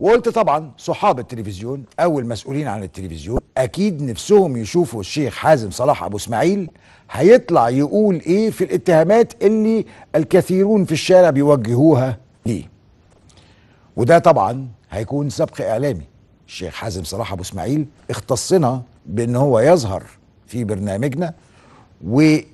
وقلت طبعا صحاب التلفزيون او المسؤولين عن التلفزيون اكيد نفسهم يشوفوا الشيخ حازم صلاح ابو اسماعيل هيطلع يقول ايه في الاتهامات اللي الكثيرون في الشارع بيوجهوها ليه. وده طبعا هيكون سبق اعلامي. الشيخ حازم صلاح ابو اسماعيل اختصنا بان هو يظهر في برنامجنا، وده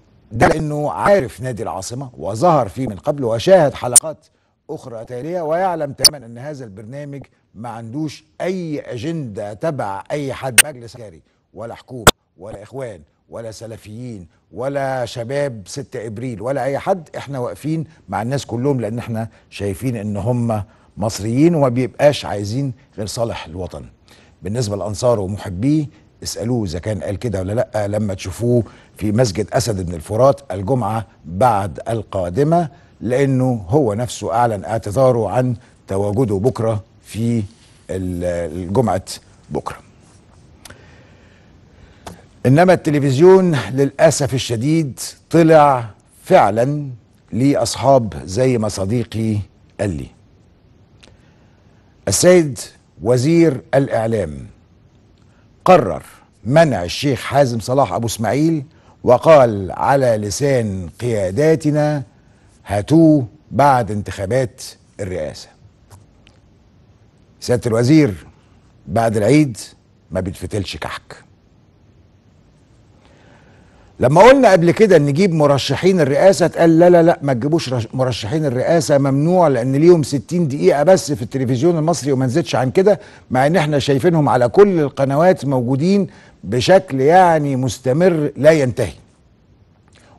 لانه عارف نادي العاصمة وظهر فيه من قبل وشاهد حلقات اخرى تالية، ويعلم تماما ان هذا البرنامج ما عندوش اي اجندة تبع اي حد، مجلس عسكري ولا حكومة ولا اخوان ولا سلفيين ولا شباب 6 ابريل ولا اي حد. احنا واقفين مع الناس كلهم لان احنا شايفين ان هم مصريين وما بيبقاش عايزين غير صالح الوطن. بالنسبة لانصاره ومحبيه اسألوه اذا كان قال كده ولا لا لما تشوفوه في مسجد اسد بن الفرات الجمعة بعد القادمة، لانه هو نفسه اعلن اعتذاره عن تواجده بكرة في الجمعة بكرة. انما التلفزيون للأسف الشديد طلع فعلا لأصحاب زي ما صديقي قال لي. السيد وزير الإعلام قرر منع الشيخ حازم صلاح أبو اسماعيل وقال على لسان قياداتنا هاتوه بعد انتخابات الرئاسة. سيادة الوزير بعد العيد ما بيتفتلش كحك. لما قلنا قبل كده نجيب مرشحين الرئاسة اتقال لا لا لا ما تجيبوش مرشحين الرئاسة، ممنوع لان ليهم 60 دقيقة بس في التلفزيون المصري وما نزيدش عن كده، مع ان احنا شايفينهم على كل القنوات موجودين بشكل يعني مستمر لا ينتهي.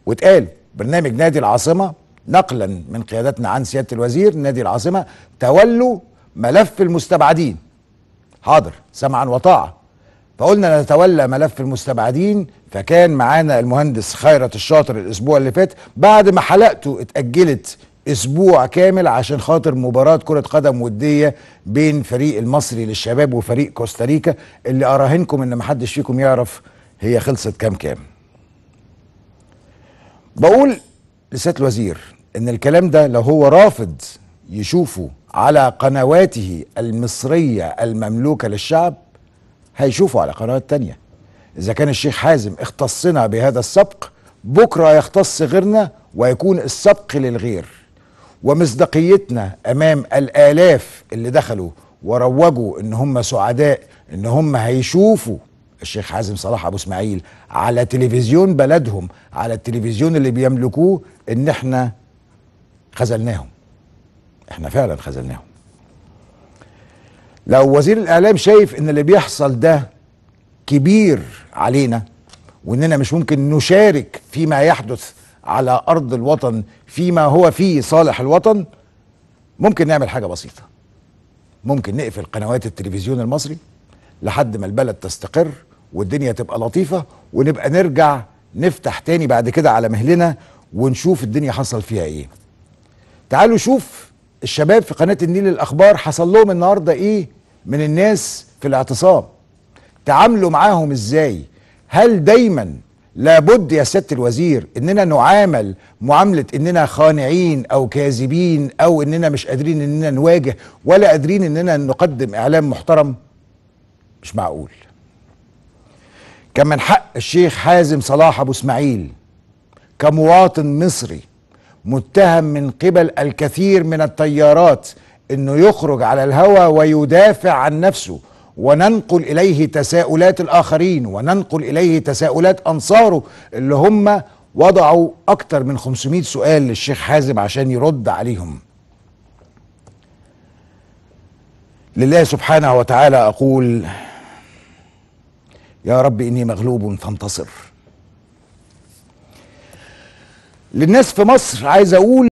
واتقال برنامج نادي العاصمة نقلا من قيادتنا عن سيادة الوزير نادي العاصمة تولوا ملف المستبعدين. حاضر سمعا وطاعة. فقلنا نتولى ملف المستبعدين، فكان معانا المهندس خيرت الشاطر الاسبوع اللي فات بعد ما حلقته اتأجلت اسبوع كامل عشان خاطر مباراة كرة قدم ودية بين فريق المصري للشباب وفريق كوستاريكا اللي اراهنكم ان محدش فيكم يعرف هي خلصت كام. بقول لسيادة الوزير ان الكلام ده لو هو رافض يشوفه على قنواته المصرية المملوكة للشعب هيشوفوا على قنوات تانية. إذا كان الشيخ حازم اختصنا بهذا السبق بكرة يختص غيرنا ويكون السبق للغير، ومصداقيتنا أمام الآلاف اللي دخلوا وروجوا إن هم سعداء إن هم هيشوفوا الشيخ حازم صلاح أبو اسماعيل على تلفزيون بلدهم، على التلفزيون اللي بيملكوه، إن احنا خذلناهم. احنا فعلا خذلناهم. لو وزير الإعلام شايف إن اللي بيحصل ده كبير علينا وإننا مش ممكن نشارك فيما يحدث على أرض الوطن فيما هو فيه صالح الوطن، ممكن نعمل حاجة بسيطة. ممكن نقفل قنوات التلفزيون المصري لحد ما البلد تستقر والدنيا تبقى لطيفة، ونبقى نرجع نفتح تاني بعد كده على مهلنا ونشوف الدنيا حصل فيها ايه. تعالوا شوف الشباب في قناة النيل الأخبار حصل لهم النهاردة ايه من الناس في الاعتصام، تعاملوا معاهم ازاي. هل دايما لابد يا سيادة الوزير اننا نعامل معاملة اننا خانعين او كاذبين او اننا مش قادرين اننا نواجه ولا قادرين اننا نقدم اعلام محترم؟ مش معقول. كان من حق الشيخ حازم صلاح ابو اسماعيل كمواطن مصري متهم من قبل الكثير من التيارات انه يخرج على الهوى ويدافع عن نفسه، وننقل اليه تساؤلات الاخرين وننقل اليه تساؤلات انصاره اللي هم وضعوا اكتر من 500 سؤال للشيخ حازم عشان يرد عليهم. لله سبحانه وتعالى اقول يا رب اني مغلوب فانتصر. للناس في مصر عايز اقول